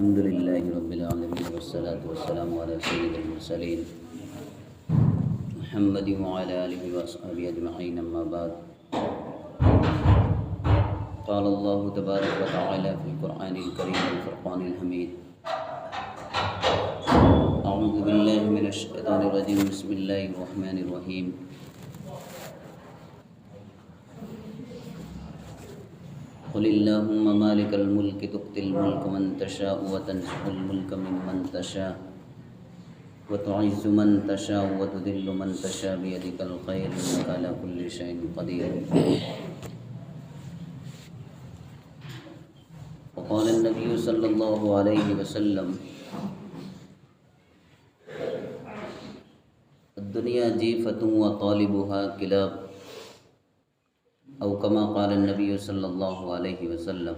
الحمد لله رب العالمين والصلاة والسلام على سيد المرسلين محمد وعلى آله وأصحابه أجمعين أما بعد قال الله تبارك وتعالى في القرآن الكريم والفرقان الحميد أعوذ بالله من الشيطان الرجيم بسم الله الرحمن الرحيم قل اللهم مالك الملك تؤتي الملك من تشاء وتنزع الملك ممن تشاء وتعز من تشاء وتذل من تشاء بيدك الخير إنك على كل شيء قدير. وقال النبي صلى الله عليه وسلم الدنيا جيفة وطالبها كلاب او کما قال النبی صلی اللہ علیہ وسلم.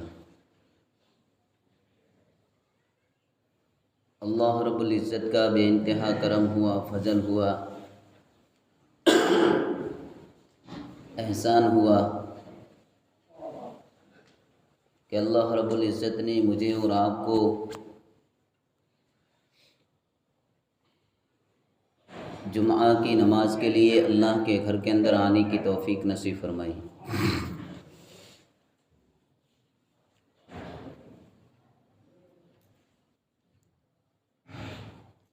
اللہ رب العزت کا بے انتہا کرم ہوا، فضل ہوا، احسان ہوا کہ اللہ رب العزت نے مجھے اور آپ کو جمعہ کی نماز کے لیے اللہ کے گھر کے اندر آنے کی توفیق نصیب فرمائی.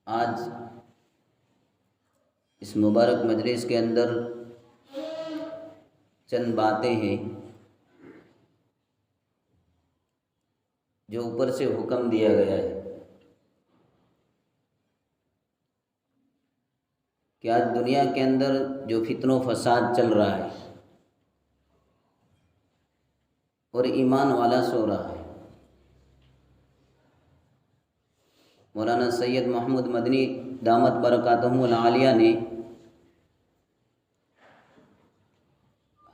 آج اس مبارک مجلس کے اندر چند باتیں ہیں جو اوپر سے حکم دیا گیا ہے کہ آج دنیا کے اندر جو فتن و فساد چل رہا ہے اور ایمان والا سو رہا ہے. مولانا سید محمود مدنی دامت برکاتہم العالیہ نے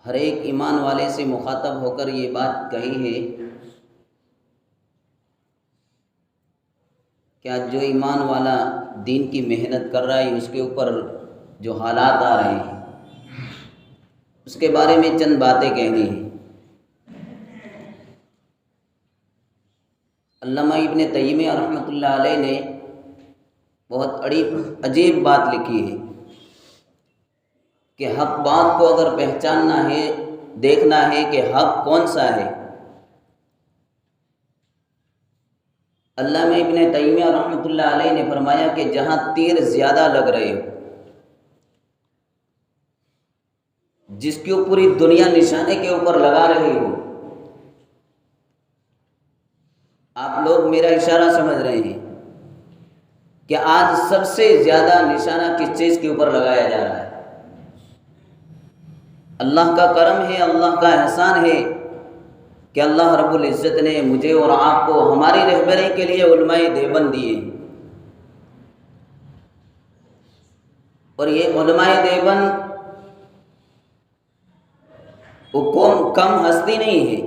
ہر ایک ایمان والے سے مخاطب ہو کر یہ بات کہی ہے کہ آج جو ایمان والا دین کی محنت کر رہا ہے اس کے اوپر جو حالات آ رہے ہیں اس کے بارے میں چند باتیں کہنی ہیں. علامہ ابن تیمیہ رحمۃ اللہ علیہ نے بہت عجیب بات لکھی ہے کہ حق بات کو اگر پہچاننا ہے، دیکھنا ہے کہ حق کون سا ہے. علامہ ابن تیمیہ رحمۃ اللہ علیہ نے فرمایا کہ جہاں تیر زیادہ لگ رہے ہو، جس کے اوپر پوری دنیا نشانے کے اوپر لگا رہی ہو، آپ لوگ میرا اشارہ سمجھ رہے ہیں کہ آج سب سے زیادہ نشانہ کس چیز کے اوپر لگایا جا رہا ہے. اللہ کا کرم ہے، اللہ کا احسان ہے کہ اللہ رب العزت نے مجھے اور آپ کو ہماری رہبری کے لیے علماء دیوبند دیے، اور یہ علماء دیوبند وہ کم ہستی نہیں ہے.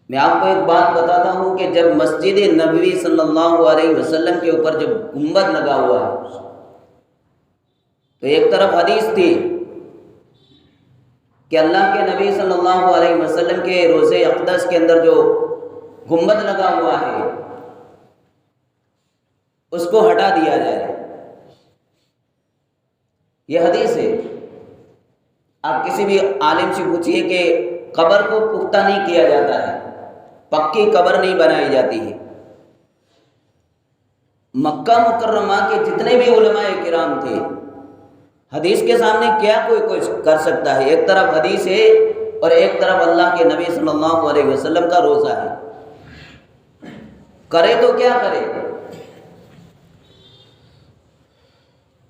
میں آپ کو ایک بات بتاتا ہوں کہ جب مسجد نبوی صلی اللہ علیہ وسلم کے اوپر جب گنبد لگا ہوا ہے تو ایک طرف حدیث تھی کہ اللہ کے نبی صلی اللہ علیہ وسلم کے روضہ اقدس کے اندر جو گنبد لگا ہوا ہے اس کو ہٹا دیا جائے. یہ حدیث ہے. آپ کسی بھی عالم سے پوچھئے کہ قبر کو پختہ نہیں کیا جاتا ہے، پکی قبر نہیں بنائی جاتی ہے. مکہ مکرمہ کے جتنے بھی علماء کرام تھے، حدیث کے سامنے کیا کوئی کچھ کر سکتا ہے؟ ایک طرف حدیث ہے اور ایک طرف اللہ کے نبی صلی اللہ علیہ وسلم کا روزہ ہے. کرے تو کیا کرے؟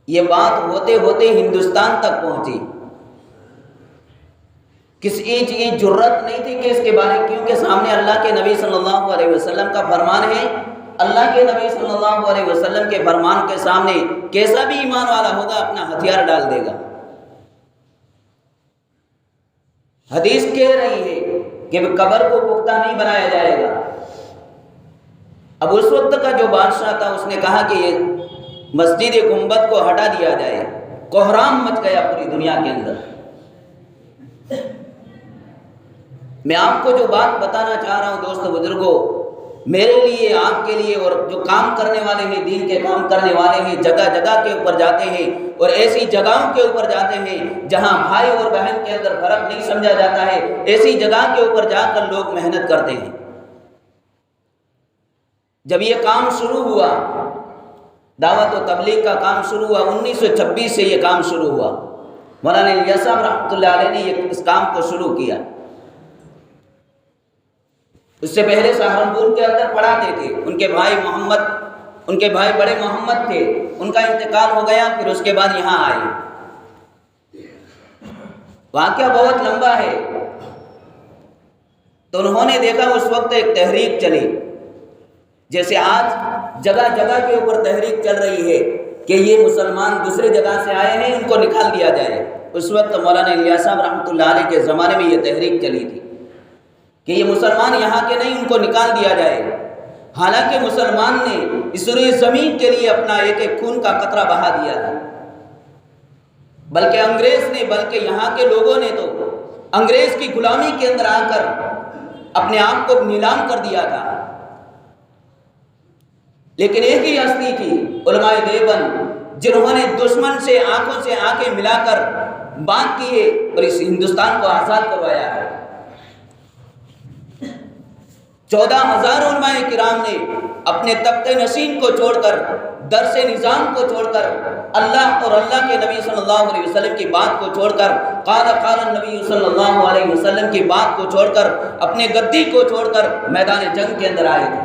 یہ بات ہوتے ہوتے ہندوستان تک پہنچی. کسی چیز کی جرت نہیں تھی کہ اس کے بارے، کیونکہ سامنے اللہ کے نبی صلی اللہ علیہ وسلم کا فرمان ہے. اللہ کے نبی صلی اللہ علیہ وسلم کے فرمان کے سامنے کیسا بھی ایمان والا ہوگا اپنا ہتھیار ڈال دے گا. حدیث کہہ رہی ہے کہ قبر کو پختہ نہیں بنایا جائے گا. اب اس وقت کا جو بادشاہ تھا اس نے کہا کہ یہ مسجد گنبد کو ہٹا دیا جائے. کوہرام مچ گیا پوری دنیا کے اندر. میں آپ کو جو بات بتانا چاہ رہا ہوں دوستو بزرگوں، میرے لیے، آپ کے لیے، اور جو کام کرنے والے ہیں، دین کے کام کرنے والے ہیں، جگہ جگہ کے اوپر جاتے ہیں اور ایسی جگہوں کے اوپر جاتے ہیں جہاں بھائی اور بہن کے اندر فرق نہیں سمجھا جاتا ہے، ایسی جگہ کے اوپر جا کر لوگ محنت کرتے ہیں۔ جب یہ کام شروع ہوا، دعوت و تبلیغ کا کام شروع ہوا، 1926 سے یہ کام شروع ہوا۔ مولانا الیاس صاحب رحمۃ اللہ علیہ نے اس کام کو شروع کیا۔ اس سے پہلے سہارنپور کے اندر پڑھاتے تھے، ان کے بھائی بڑے محمد تھے، ان کا انتقال ہو گیا، پھر اس کے بعد یہاں آئے۔ واقعہ بہت لمبا ہے، تو انہوں نے دیکھا اس وقت ایک تحریک چلی، جیسے آج جگہ جگہ کے اوپر تحریک چل رہی ہے کہ یہ مسلمان دوسری جگہ سے آئے ہیں، ان کو نکال دیا جائے۔ اس وقت مولانا الیاس صاحب رحمۃ اللہ علیہ کے زمانے میں یہ تحریک چلی تھی کہ یہ مسلمان یہاں کے نہیں، ان کو نکال دیا جائے۔ حالانکہ مسلمان نے اس روئے زمین کے لیے اپنا ایک ایک خون کا قطرہ بہا دیا ہے، بلکہ انگریز نے، بلکہ یہاں کے لوگوں نے تو انگریز کی غلامی کے اندر آ کر اپنے آپ کو نیلام کر دیا تھا۔ لیکن ایک ہی ہستی تھی، علماء دیوبند، جنہوں نے دشمن سے آنکھوں سے آنکھیں ملا کر بات کیے اور اس ہندوستان کو آزاد کروایا ہے۔ 14,000 علماء کرام نے اپنے تخت نشین کو چھوڑ کر، درس نظام کو چھوڑ کر، اللہ اور اللہ کے نبی صلی اللہ علیہ وسلم کی بات کو چھوڑ کر، قال النبی صلی اللہ علیہ وسلم کی بات کو چھوڑ کر، اپنے گدی کو چھوڑ کر میدان جنگ کے اندر آئے تھے۔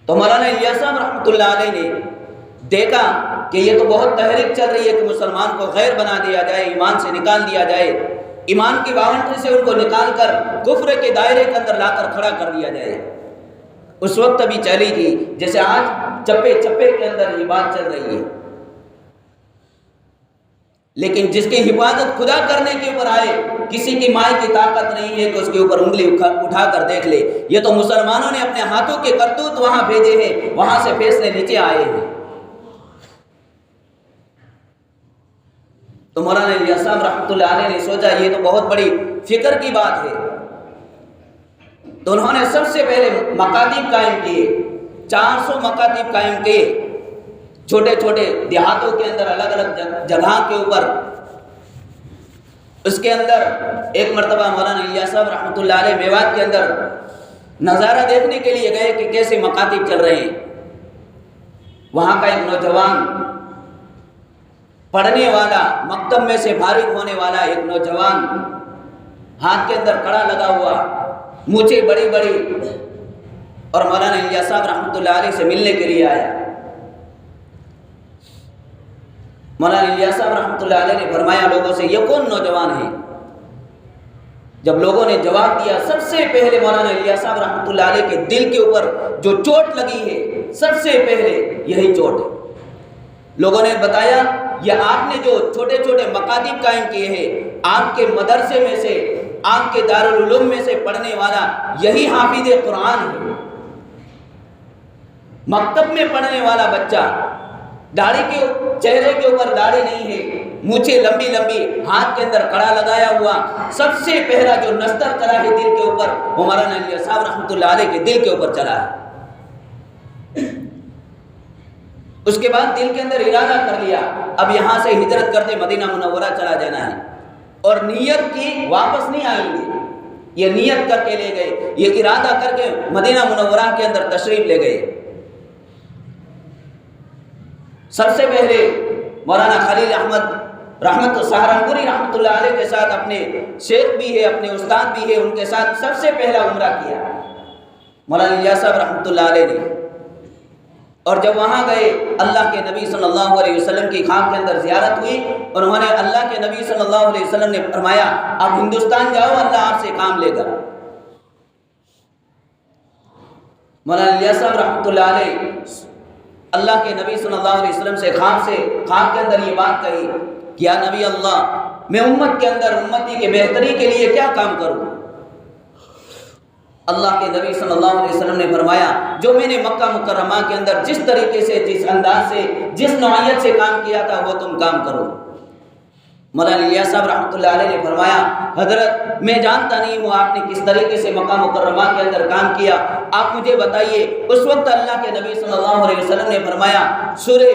تو مولانا الیاس صاحب رحمۃ اللہ علیہ نے دیکھا کہ یہ تو بہت تحریک چل رہی ہے کہ مسلمان کو غیر بنا دیا جائے، ایمان سے نکال دیا جائے، ایمان کی باونڈری سے ان کو نکال کر کفر کے دائرے کے اندر لا کر کھڑا کر دیا جائے۔ اس وقت ابھی چلی تھی جیسے آج چپے چپے کے اندر یہ بات چل رہی ہے، لیکن جس کی حفاظت خدا کرنے کے اوپر آئے، کسی کی مائی کی طاقت نہیں ہے کہ اس کے اوپر انگلی اٹھا کر دیکھ لے۔ یہ تو مسلمانوں نے اپنے ہاتھوں کے کرتوت وہاں بھیجے ہیں، وہاں سے فیصلے نیچے آئے ہیں۔ تو مولانا الیاس صاحب رحمۃ اللہ علیہ نے سوچا یہ تو بہت بڑی فکر کی بات ہے، تو انہوں نے سب سے پہلے مکاتب قائم کیے، 400 مکاتب قائم کیے، چھوٹے چھوٹے دیہاتوں کے اندر، الگ الگ جگہ کے اوپر۔ اس کے اندر ایک مرتبہ مولانا الیاس صاحب رحمۃ اللہ علیہ میوات کے اندر نظارہ دیکھنے کے لیے گئے کہ کیسے مکاتب چل رہے ہیں۔ وہاں کا ایک نوجوان پڑھنے والا، مکتب میں سے فارغ ہونے والا ایک نوجوان، ہاتھ کے اندر کڑا لگا ہوا، مونچھیں بڑی بڑی، اور مولانا الیاس صاحب رحمۃ اللہ علیہ سے ملنے کے لیے آیا۔ مولانا الیاس صاحب رحمۃ اللہ علیہ نے فرمایا لوگوں سے یہ کون نوجوان ہے؟ جب لوگوں نے جواب دیا، سب سے پہلے مولانا الیاس صاحب رحمۃ اللہ علیہ کے دل کے اوپر جو چوٹ لگی ہے، سب سے پہلے یہی چوٹ ہے۔ لوگوں نے بتایا یہ آپ نے جو چھوٹے چھوٹے مکاتب قائم کیے ہیں، آپ کے مدرسے میں سے، آپ کے دارالعلوم میں سے پڑھنے والا یہی حافظ قرآن ہے۔ مکتب میں پڑھنے والا بچہ، داڑھی کے چہرے کے اوپر داڑھی نہیں ہے، مونچھیں لمبی لمبی، ہاتھ کے اندر کڑا لگایا ہوا، سب سے پہلا جو نستر چلا ہے دل کے اوپر، وہ مولانا الیاس صاحب رحمۃ اللہ علیہ کے دل کے اوپر چلا ہے۔ اس کے بعد دل کے اندر ارادہ کر لیا اب یہاں سے ہجرت کرتے مدینہ منورہ چلا جانا ہے، اور نیت کی واپس نہیں آئیں گے۔ یہ نیت کر کے لے گئے، یہ ارادہ کر کے مدینہ منورہ کے اندر تشریف لے گئے۔ سب سے پہلے مولانا خلیل احمد رحمت سہارنپوری رحمۃ اللہ علیہ کے ساتھ، اپنے شیخ بھی ہے، اپنے استاد بھی ہے، ان کے ساتھ سب سے پہلا عمرہ کیا مولانا الیاس صاحب رحمۃ اللہ علیہ نے۔ اور جب وہاں گئے، اللہ کے نبی صلی اللہ علیہ وسلم کی خاک کے اندر زیارت ہوئی، انہوں نے اللہ کے نبی صلی اللہ علیہ وسلم نے فرمایا آپ ہندوستان جاؤ، اللہ آپ سے کام لے گا۔ مولانا الیاس صاحب رحمۃ اللہ علیہ اللہ کے نبی صلی اللہ علیہ وسلم سے خاک کے اندر یہ بات کہی کہ یا نبی اللہ، میں امت کے اندر امتی کے بہتری کے لیے کیا کام کروں؟ اللہ کے نبی صلی اللہ علیہ وسلم نے فرمایا جو میں نے مکہ مکرمہ کے اندر جس طریقے سے، جس انداز سے، جس نوعیت سے کام کیا تھا وہ تم کام کرو۔ مولانا الیاس صاحب رحمۃ اللہ علیہ نے فرمایا حضرت میں جانتا نہیں ہوں آپ نے کس طریقے سے مکہ مکرمہ کے اندر کام کیا، آپ مجھے بتائیے۔ اس وقت اللہ کے نبی صلی اللہ علیہ وسلم نے فرمایا سورہ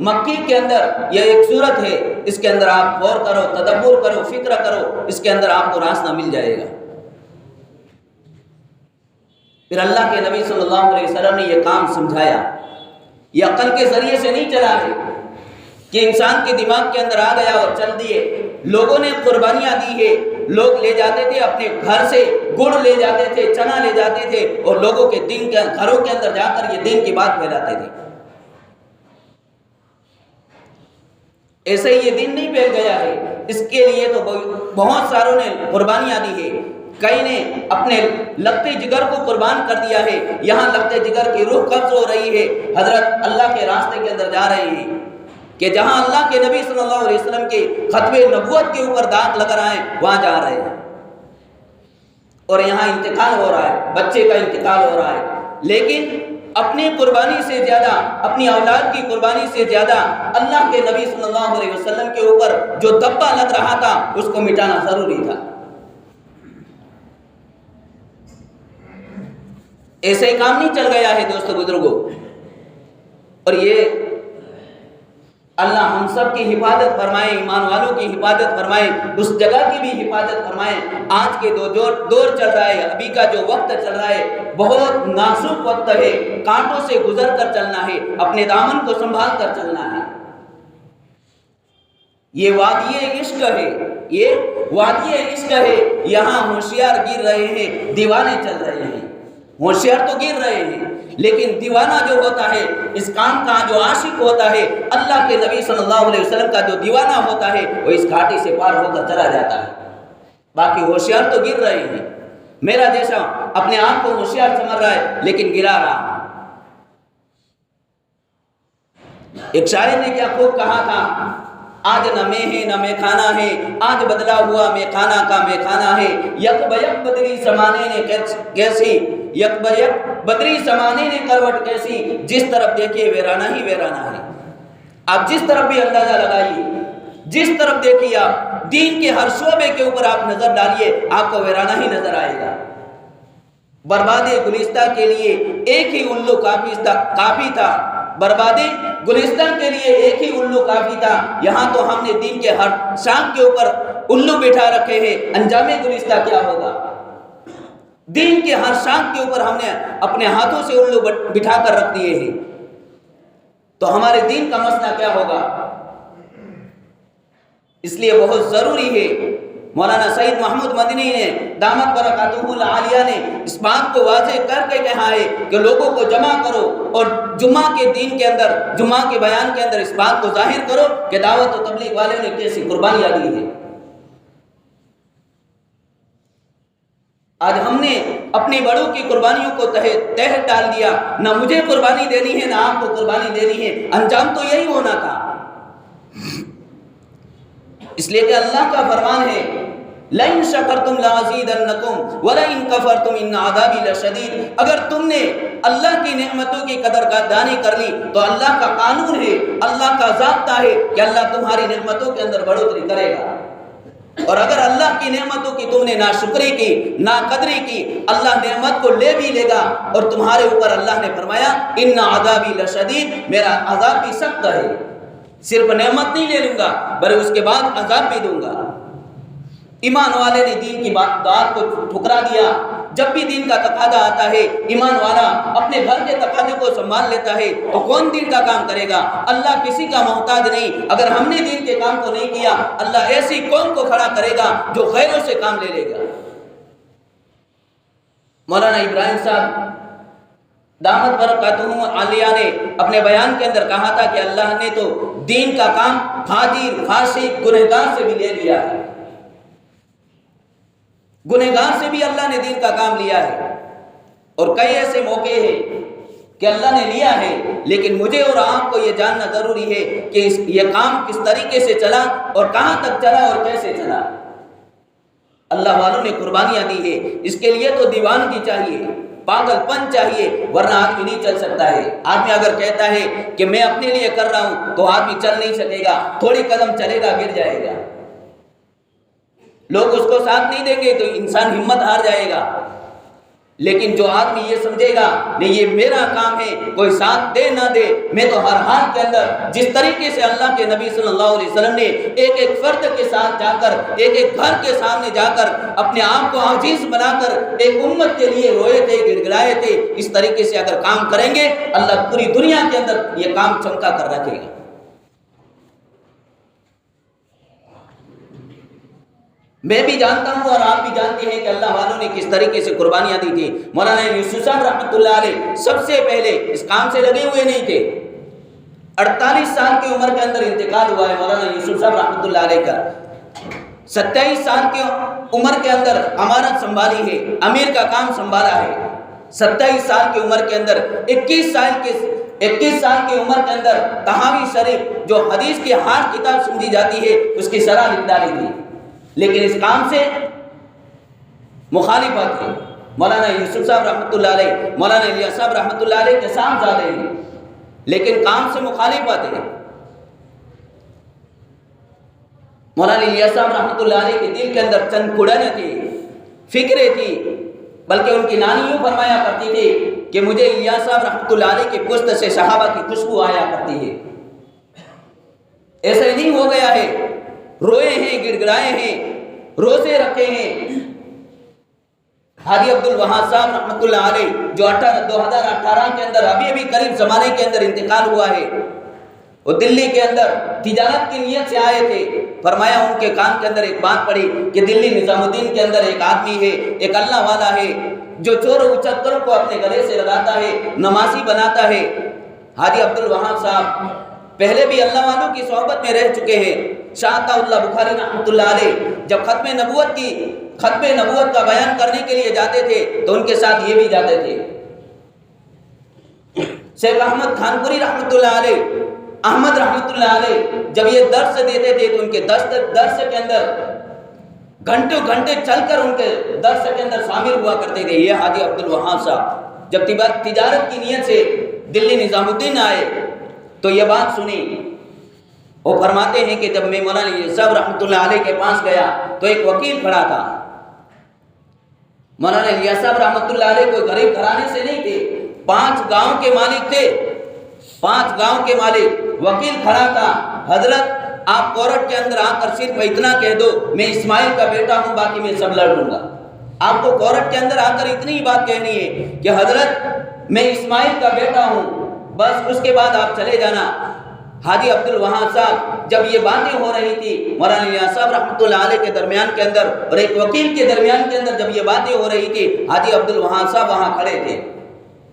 مکی کے اندر یہ ایک سورت ہے، اس کے اندر آپ غور کرو، تدبر کرو، فکر کرو، اس کے اندر آپ کو راستہ مل جائے گا۔ پھر اللہ کے نبی صلی اللہ علیہ وسلم نے یہ کام سمجھایا، یہ عقل کے ذریعے سے نہیں چلا ہے کہ انسان کے دماغ کے اندر آ گیا اور چل دیے۔ لوگوں نے قربانیاں دی ہے، لوگ لے جاتے تھے اپنے گھر سے، گڑ لے جاتے تھے، چنا لے جاتے تھے، اور لوگوں کے دین کے گھروں کے اندر جا کر یہ دین کی بات پھیلاتے تھے۔ ایسے ہی یہ دین نہیں پھیل گیا ہے، اس کے لیے تو بہت ساروں نے قربانیاں دی ہے، کئی نے اپنے لگتے جگر کو قربان کر دیا ہے۔ یہاں لگتے جگر کی روح قبض ہو رہی ہے، حضرت اللہ کے راستے کے اندر جا رہے ہیں کہ جہاں اللہ کے نبی صلی اللہ علیہ وسلم کے ختم نبوت کے اوپر داغ لگ رہا ہے وہاں جا رہے ہیں، اور یہاں انتقال ہو رہا ہے، بچے کا انتقال ہو رہا ہے، لیکن اپنی قربانی سے زیادہ، اپنی اولاد کی قربانی سے زیادہ اللہ کے نبی صلی اللہ علیہ وسلم کے اوپر جو دبا لگ رہا تھا اس کو مٹانا ضروری تھا۔ ایسے ہی کام نہیں چل گیا ہے دوستو بزرگوں، اور یہ اللہ ہم سب کی حفاظت فرمائے، ایمان والوں کی حفاظت فرمائے، اس جگہ کی بھی حفاظت فرمائے۔ آج کے دور چل رہا ہے، ابھی کا جو وقت چل رہا ہے بہت نازک وقت ہے، کانٹوں سے گزر کر چلنا ہے، اپنے دامن کو سنبھال کر چلنا ہے۔ یہ وادی عشق ہے، یہ وادی عشق ہے، یہاں ہوشیار گر رہے ہیں، دیوانے چل رہے ہیں۔ ہوشیار تو گر رہے ہیں، لیکن دیوانہ جو ہوتا ہے، اس کام کا جو عاشق ہوتا ہے، اللہ کے نبی صلی اللہ علیہ وسلم کا جو دیوانہ ہوتا ہے، وہ اس گھاٹی سے پار ہو کر چلا جاتا ہے۔ باقی ہوشیار تو گر رہے ہیں، میرا جیسا اپنے آپ کو ہوشیار سمجھ رہا ہے لیکن گرا رہا۔ ایک شاعر نے کیا خوب کہا تھا، آج نہ میں ہے نہ میں کھانا ہے، آج بدلا ہوا میں کھانا کا میں کھانا ہے، یک بیک بدری زمانے نے کیسی، یک بیک بدری زمانے نے کروٹ کیسی، جس طرف دیکھیے ویرانہ ہی ویرانہ ہے۔ آپ جس طرف بھی اندازہ لگائیے، جس طرف دیکھیے، آپ دین کے ہر شعبے کے اوپر آپ نظر ڈالیے، آپ کو ویرانہ ہی نظر آئے گا۔ برباد گلستہ کے لیے ایک ہی الو کافی تھا، برباد گلستہ کے لیے ایک ہی الو کافی تھا، یہاں تو ہم نے دین کے ہر شاخ کے اوپر الو بٹھا رکھے ہیں، انجام گلستہ کیا ہوگا؟ دین کے ہر شاخ کے اوپر ہم نے اپنے ہاتھوں سے الو بٹھا کر رکھ دیے ہیں، تو ہمارے دین کا مسئلہ کیا ہوگا؟ اس لیے بہت ضروری ہے، مولانا سید محمود مدنی نے دامت برکاتہ العالیہ نے اس بات کو واضح کر کے کہا ہے کہ لوگوں کو جمع کرو اور جمعہ کے دین کے اندر، جمعہ کے بیان کے اندر اس بات کو ظاہر کرو کہ دعوت و تبلیغ والوں نے کیسی قربانیاں دی ہیں۔ آج ہم نے اپنی بڑوں کی قربانیوں کو تحت ڈال دیا، نہ مجھے قربانی دینی ہے نہ آپ کو قربانی دینی ہے، انجام تو یہی ہونا تھا۔ اس لیے کہ اللہ کا فرمان ہے لَإِن شَكَرْتُمْ لَأَزِيدَنَّكُمْ وَلَإِن كَفَرْتُمْ إِنَّ عَذَابِي لَشَدِيدٌ۔ اگر تم نے اللہ کی نعمتوں کی قدردانی کر لی تو اللہ کا قانون ہے، اللہ کا ضابطہ ہے کہ اللہ تمہاری نعمتوں کے اندر بڑھوتری کرے گا، اور اگر اللہ کی نعمتوں کی تم نے ناشکری کی، ناقدری کی، اللہ نعمت کو لے بھی لے گا، اور تمہارے اوپر اللہ نے فرمایا إِنَّ عَذَابِي لَشَدِيدٌ، میرا عذاب بھی سخت ہے، صرف نعمت نہیں لے لوں گا بلکہ اس کے بعد عذاب بھی دوں گا۔ ایمان والے نے دین کی بات کو ٹھکرا دیا۔ جب بھی دین کا تقاضا آتا ہے، ایمان والا اپنے گھر کے تقاضے کو سنبھال لیتا ہے، تو کون دین کا کام کرے گا؟ اللہ کسی کا محتاج نہیں۔ اگر ہم نے دین کے کام کو نہیں کیا، اللہ ایسی قوم کو کھڑا کرے گا جو غیروں سے کام لے لے گا۔ مولانا ابراہیم صاحب دامت برکاتہ عالیہ نے اپنے بیان کے اندر کہا تھا کہ اللہ نے تو دین کا کام فاجر، فاسق، گنہگار سے بھی لے لیا ہے، گنہگار سے بھی اللہ نے دین کا کام لیا ہے۔ اور کئی ایسے موقع ہیں کہ اللہ نے لیا ہے، لیکن مجھے اور آپ کو یہ جاننا ضروری ہے کہ یہ کام کس طریقے سے چلا اور کہاں تک چلا اور کیسے چلا۔ اللہ والوں نے قربانیاں دی ہے، اس کے لیے تو دیوانگی چاہیے، پاگل پن چاہیے، ورنہ آدمی نہیں چل سکتا ہے۔ آدمی اگر کہتا ہے کہ میں اپنے لیے کر رہا ہوں تو آدمی چل نہیں سکے گا، تھوڑی قدم چلے گا گر جائے گا، لوگ اس کو ساتھ نہیں دیں گے تو انسان ہمت ہار جائے گا۔ لیکن جو آدمی یہ سمجھے گا نہیں یہ میرا کام ہے، کوئی ساتھ دے نہ دے، میں تو ہر حال کے اندر، جس طریقے سے اللہ کے نبی صلی اللہ علیہ وسلم نے ایک ایک فرد کے ساتھ جا کر، ایک ایک گھر کے سامنے جا کر اپنے آپ کو عاجز بنا کر ایک امت کے لیے روئے تھے، گڑ گڑائے تھے، اس طریقے سے اگر کام کریں گے اللہ پوری دنیا کے اندر یہ کام چمکا کر رکھے گا۔ میں بھی جانتا ہوں اور آپ بھی جانتے ہیں کہ اللہ والوں نے کس طریقے سے قربانیاں دی تھی۔ مولانا یوسف صاحب رحمۃ اللہ علیہ سب سے پہلے اس کام سے لگے ہوئے نہیں تھے، 48 سال کی عمر کے اندر انتقال ہوا ہے مولانا یوسف صاحب رحمۃ اللہ علیہ کا۔ 27 سال کی عمر کے اندر امارت سنبھالی ہے، امیر کا کام سنبھالا ہے۔ 27 سال کی عمر کے اندر 21 سال کی عمر کے اندر تحاوی شریف جو حدیث کی ہارڈ کتاب سمجھی جاتی ہے اس کی شرح لکھ ڈالی تھی، لیکن اس کام سے مخالفت ہے۔ مولانا یوسف صاحب رحمۃ اللہ علیہ، مولانا الیاس صاحب رحمۃ اللہ علیہ کے ساتھ زیادہ ہیں، لیکن کام سے مخالفت ہے۔ مولانا الیاس صاحب رحمۃ اللہ علیہ کے دل کے اندر چند کڑن تھی، فکریں تھی، بلکہ ان کی نانی یوں فرمایا کرتی تھی کہ مجھے الیاس صاحب رحمۃ اللہ علیہ کی پشت سے صحابہ کی خوشبو آیا کرتی ہے۔ ایسا ہی نہیں ہو گیا ہے، روئے ہیں، گڑ گڑائے ہیں، روزے رکھے ہیں۔ حاجی عبد الوہاب صاحب رحمۃ اللہ علیہ جو 2018 کے اندر ابھی قریب زمانے کے اندر انتقال ہوا ہے، وہ دلی کے اندر تجارت کی نیت سے آئے تھے۔ فرمایا ان کے کان کے اندر ایک بات پڑی کہ دلی نظام الدین کے اندر ایک آدمی ہے، ایک اللہ والا ہے جو چور و چکروں کو اپنے گلے سے لگاتا ہے، نمازی بناتا ہے۔ حاجی عبد الوہاب صاحب پہلے بھی اللہ والوں کی صحبت میں رہ چکے ہیں۔ شاہ عطا اللہ بخاری رحمۃ اللہ علیہ جب ختم نبوت کا بیان کرنے کے لیے جاتے تھے تو ان کے ساتھ یہ بھی جاتے تھے۔ شیخ احمد خانپوری رحمۃ اللہ علیہ، احمد رحمۃ اللہ علیہ جب یہ درس دیتے تھے تو ان کے درس کے اندر گھنٹوں گھنٹے چل کر ان کے درس کے اندر شامل ہوا کرتے تھے۔ یہ حاجی عبد الوہاب صاحب جب تجارت کی نیت سے دلی نظام الدین آئے تو یہ بات سنی۔ وہ فرماتے ہیں کہ جب میں مولانا صاحب رحمۃ اللہ علیہ کے پاس گیا تو ایک وکیل کھڑا تھا۔ مولانا الیاس صاحب رحمۃ اللہ علیہ کوئی غریب گھرانے سے نہیں تھے، 5 گاؤں کے مالک تھے، 5 گاؤں کے مالک۔ وکیل کھڑا تھا، حضرت آپ کورٹ کے اندر آ کر صرف اتنا کہہ دو میں اسماعیل کا بیٹا ہوں، باقی میں سب لڑ لوں گا۔ آپ کو کورٹ کے اندر آ کر اتنی ہی بات کہنی ہے کہ حضرت میں اسماعیل کا بیٹا ہوں، بس اس کے بعد آپ چلے جانا۔ حاجی عبد الوہاب صاحب جب یہ باتیں ہو رہی تھی مولانا الیاس صاحب رحمۃ اللہ علیہ کے درمیان کے اندر اور ایک وکیل کے درمیان کے اندر جب یہ باتیں ہو رہی تھی، حاجی عبد الوہاب صاحب وہاں کھڑے تھے۔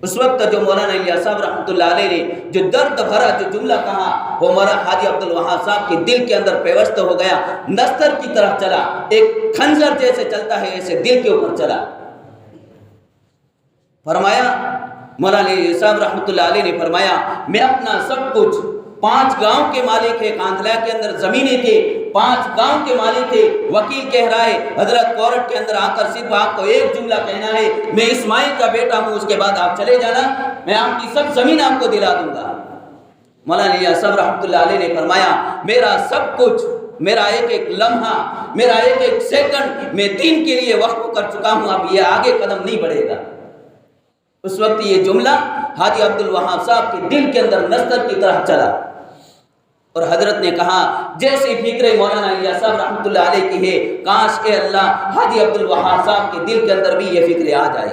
اس وقت جو مولانا الیاس صاحب رحمۃ اللہ علیہ نے جو درد بھرا جو جملہ کہا وہ مولانا حاجی عبد الوہاب صاحب کے دل کے اندر پیوست ہو گیا، نستر کی طرف چلا، ایک خنجر جیسے چلتا ہے ایسے دل کے اوپر چلا۔ فرمایا مولانا الیاس صاحب رحمۃ اللہ علیہ نے فرمایا میں اپنا سب کچھ، 5 گاؤں کے مالک ہے، کاندھلا کے اندر زمینیں تھے، 5 گاؤں کے مالک تھے۔ وکیل کہہ رہا ہے حضرت کورٹ کے اندر آ کر صرف آپ کو ایک جملہ کہنا ہے میں اسماعیل کا بیٹا ہوں، اس کے بعد آپ چلے جانا، میں آپ کی سب زمین آپ کو دلا دوں گا۔ مولانا الیاس صاحب رحمۃ اللہ علیہ نے فرمایا میرا سب کچھ، میرا ایک ایک لمحہ، میرا ایک ایک سیکنڈ میں دین کے لیے وقف کر چکا ہوں، اب یہ آگے قدم نہیں بڑھے گا۔ اس وقت یہ جملہ حاجی عبد الوہاب صاحب کے دل کے اندر نستر کی طرح چلا اور حضرت نے کہا جیسی فکر مولانا الیاس صاحب رحمۃ اللہ علیہ کی ہے، کاش اے اللہ حاجی عبد الوہاب صاحب کے دل کے اندر بھی یہ فکر آ جائے۔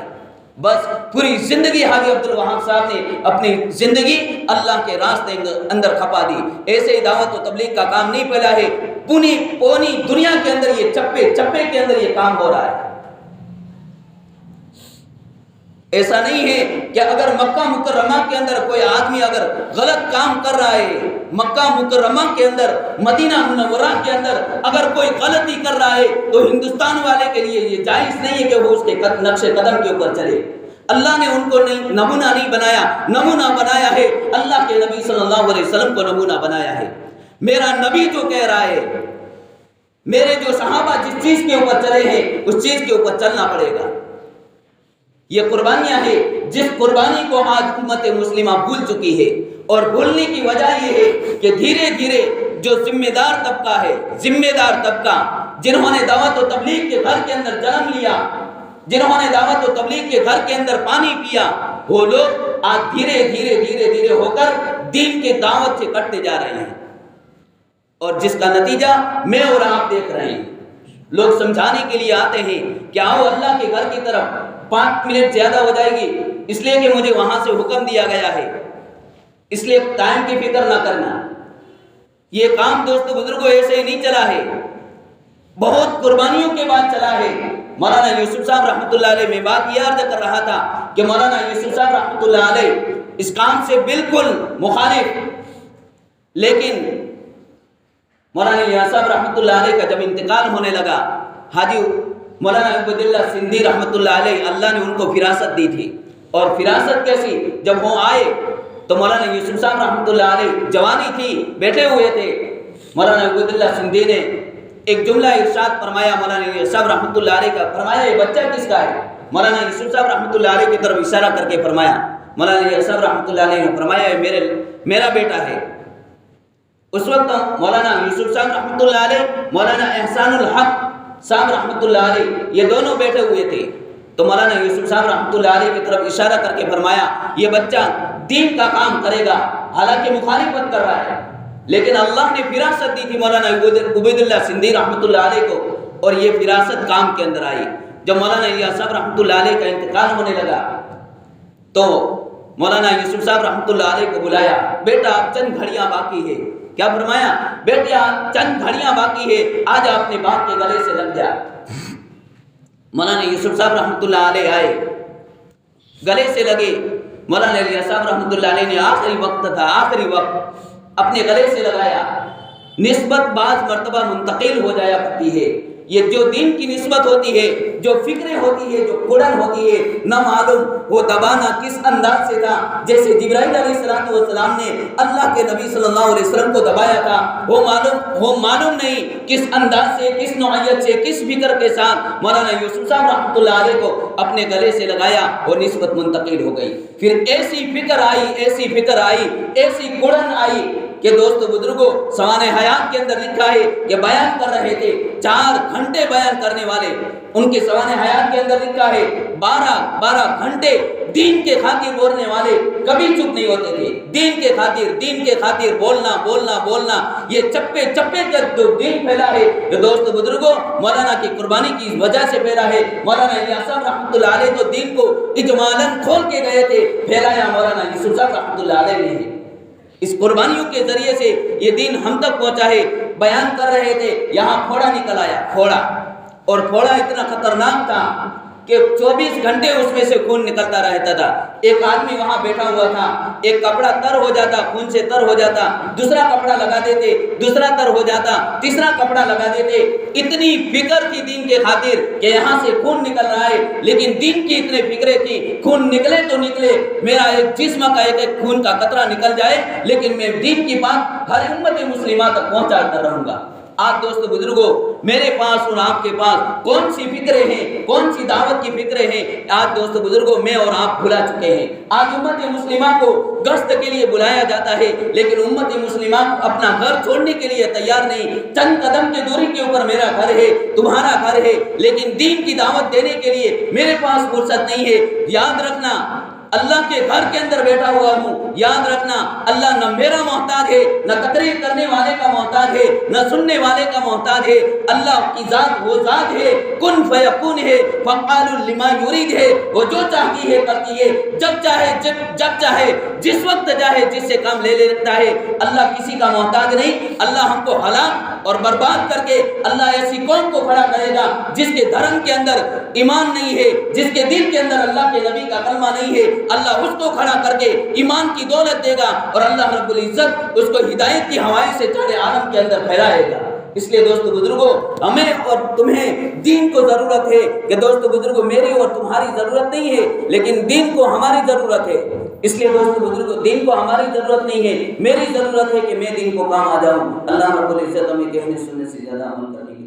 بس پوری زندگی حاجی عبد الوہاب صاحب نے اپنی زندگی اللہ کے راستے اندر کھپا دی۔ ایسے ہی دعوت و تبلیغ کا کام نہیں پھیلا ہے، پونی دنیا کے اندر یہ چپے چپے کے اندر یہ کام ہو رہا ہے۔ ایسا نہیں ہے کہ اگر مکہ مکرمہ کے اندر کوئی آدمی اگر غلط کام کر رہا ہے، مکہ مکرمہ کے اندر، مدینہ منورہ کے اندر اگر کوئی غلطی کر رہا ہے تو ہندوستان والے کے لیے یہ جائز نہیں ہے کہ وہ اس کے نقش قدم کے اوپر چلے۔ اللہ نے ان کو نمونہ نہیں بنایا، نمونہ بنایا ہے اللہ کے نبی صلی اللہ علیہ وسلم کو نمونہ بنایا ہے۔ میرا نبی جو کہہ رہا ہے، میرے جو صحابہ جس چیز کے اوپر چلے ہیں اس چیز کے اوپر چلنا پڑے گا۔ یہ قربانیاں ہیں جس قربانی کو آج امت مسلمہ بھول چکی ہے، اور بھولنے کی وجہ یہ ہے کہ دھیرے دھیرے جو ذمہ دار طبقہ جنہوں نے دعوت و تبلیغ کے گھر کے اندر جنم لیا، جنہوں نے دعوت و تبلیغ کے گھر کے اندر پانی پیا، وہ لوگ آج دھیرے دھیرے ہو کر دین کے دعوت سے کٹتے جا رہے ہیں، اور جس کا نتیجہ میں اور آپ دیکھ رہے ہیں۔ لوگ سمجھانے کے لیے آتے ہیں کہ آؤ اللہ کے گھر کی طرف، 5 منٹ زیادہ ہو جائے گی اس لیے کہ مجھے وہاں سے حکم دیا گیا ہے، اس لیے ٹائم کی فکر نہ کرنا۔ یہ کام دوستو بزرگوں ایسے ہی نہیں چلا ہے، بہت قربانیوں کے بعد چلا ہے۔ مولانا یوسف صاحب رحمۃ اللہ علیہ، میں بات یہ عرض کر رہا تھا کہ مولانا یوسف صاحب رحمۃ اللہ علیہ اس کام سے بالکل مخالف، لیکن مولانا یوسف صاحب رحمۃ اللہ علیہ کا جب انتقال ہونے لگا، حاجی مولانا عبداللہ سندھی رحمۃ اللہ علیہ، اللہ نے ان کو فراست دی تھی، اور فراست کیسی، جب وہ آئے تو مولانا یوسف صاحب رحمۃ اللہ علیہ جوانی تھی، بیٹھے ہوئے تھے۔ مولانا عبداللہ سندھی نے ایک جملہ ارشاد فرمایا، مولانا یوسف صاحب رحمۃ اللہ علیہ کا، فرمایا یہ بچہ کس کا ہے؟ مولانا یوسف صاحب رحمۃ اللہ علیہ کی طرف اشارہ کر کے فرمایا، مولانا یوسف صاحب رحمۃ اللہ علیہ نے فرمایا یہ میرا بیٹا ہے۔ اس وقت مولانا یوسف صاحب رحمۃ اللہ علیہ، مولانا احسان الحق صاحب رحمۃ اللہ علیہ، یہ دونوں بیٹھے ہوئے تھے، تو مولانا یوسف صاحب رحمۃ اللہ علیہ کی طرف اشارہ کر کے فرمایا یہ بچہ دین کا کام کرے گا، حالانکہ مخالفت کر رہا ہے، لیکن اللہ نے فراست دی تھی مولانا عبیداللہ سندھی رحمۃ اللہ علیہ کو، اور یہ فراست کام کے اندر آئی۔ جب مولانا یوسف صاحب رحمۃ اللہ علیہ کا انتقال ہونے لگا تو مولانا یوسف صاحب رحمۃ اللہ علیہ کو بلایا، بیٹا اب چند گھڑیاں باقی ہے۔ کیا فرمایا؟ بیٹا چند گھڑیاں باقی ہے، آج اپنے باپ کے گلے سے لگ جا۔ مولانا یوسف صاحب رحمۃ اللہ علیہ آئے، گلے سے لگے۔ مولانا یوسف صاحب رحمۃ اللہ علیہ نے آخری وقت تھا، آخری وقت اپنے گلے سے لگایا۔ نسبت بعض مرتبہ منتقل ہو جایا کرتی ہے، یہ جو دین کی نسبت ہوتی ہے، جو فکریں ہوتی ہے، جو کڑن ہوتی ہے، نہ معلوم وہ دبانا کس انداز سے تھا۔ جیسے جبرائیل علیہ السلام نے اللہ کے نبی صلی اللہ علیہ وسلم کو دبایا تھا، وہ معلوم نہیں کس انداز سے، کس نوعیت سے، کس فکر کے ساتھ مولانا یوسف صاحب رحمۃ اللہ علیہ کو اپنے گلے سے لگایا، وہ نسبت منتقل ہو گئی۔ پھر ایسی فکر آئی، ایسی کڑن آئی کہ دوستو بزرگوں، سوانح حیات کے اندر لکھا ہے کہ بیان کر رہے تھے 4 گھنٹے بیان کرنے والے، ان کے سوانح حیات کے اندر لکھا ہے 12 گھنٹے دین کے خاطر بولنے والے کبھی چپ نہیں ہوتے تھے۔ دین کے خاطر بولنا، یہ چپے کا جو دین پھیلا ہے، یہ دوستو بزرگوں مولانا کی قربانی کی وجہ سے پھیلا ہے۔ مولانا الیاس صاحب رحمۃ اللہ علیہ تو دین کو اجمالاً کھول کے گئے تھے، پھیلایا مولانا یوسف صاحب رحمۃ اللہ علیہ نے۔ اس قربانیوں کے ذریعے سے یہ دین ہم تک پہنچا ہے۔ بیان کر رہے تھے، یہاں پھوڑا نکل آیا، اور پھوڑا اتنا خطرناک تھا کہ 24 گھنٹے اس میں سے خون نکلتا رہتا تھا۔ ایک آدمی وہاں بیٹھا ہوا تھا، ایک کپڑا تر ہو جاتا، خون سے تر ہو جاتا، دوسرا کپڑا لگا دیتے، دوسرا تر ہو جاتا، تیسرا کپڑا لگا دیتے۔ اتنی فکر تھی دین کے خاطر کہ یہاں سے خون نکل رہا ہے، لیکن دین کی اتنے فکریں تھی، خون نکلے تو نکلے، میرا ایک جسم کا ایک خون کا قطرہ نکل جائے، لیکن میں دین کی بات ہر امت مسلمہ تک پہنچا کر رہوں گا۔ آج دوستو بزرگوں، میرے پاس اور آپ کے پاس کون سی فکریں ہیں، کون سی دعوت کی فکریں ہیں، آج دوستو بزرگوں میں اور آپ بھلا چکے ہیں۔ آج امت مسلمہ کو گشت کے لیے بلایا جاتا ہے، لیکن امت مسلمہ اپنا گھر چھوڑنے کے لیے تیار نہیں۔ چند قدم کی دوری کے اوپر میرا گھر ہے، تمہارا گھر ہے، لیکن دین کی دعوت دینے کے لیے میرے پاس فرصت نہیں ہے۔ یاد رکھنا، اللہ کے گھر کے اندر بیٹھا ہوا ہوں، یاد رکھنا اللہ نہ میرا محتاج ہے، نہ تقریر کرنے والے کا محتاج ہے، نہ سننے والے کا محتاج ہے۔ اللہ کی ذات وہ ذات ہے، کن فیکون ہے، فعال لما یرید ہے، وہ جو چاہتی ہے کرتی ہے، جب چاہے جس وقت چاہے جس سے کام لے لیتا ہے۔ اللہ کسی کا محتاج نہیں۔ اللہ ہم کو ہلاک اور برباد کر کے اللہ ایسی قوم کو کھڑا کرے گا جس کے دھرم کے اندر ایمان نہیں ہے، جس کے دل کے اندر اللہ کے نبی کا کلمہ نہیں ہے۔ اللہ اس کو کھڑا کر کے ایمان کی دولت دے گا، اور اللہ رب العزت اس کو ہدایت کی ہوائیں سے چارے عالم کے اندر پھیلائے گا۔ اس لیے دوستو بزرگوں، ہمیں اور تمہیں دین کو ضرورت ہے کہ دوستو بزرگوں میری اور تمہاری ضرورت نہیں ہے، لیکن دین کو ہماری ضرورت ہے۔ اس لیے دوستو بزرگوں دین کو ہماری ضرورت نہیں ہے، میری ضرورت ہے کہ میں دین کو کام آ جاؤں۔ اللہ رب العزت ہمیں کہنے سننے سے زیادہ عمل کرنے کی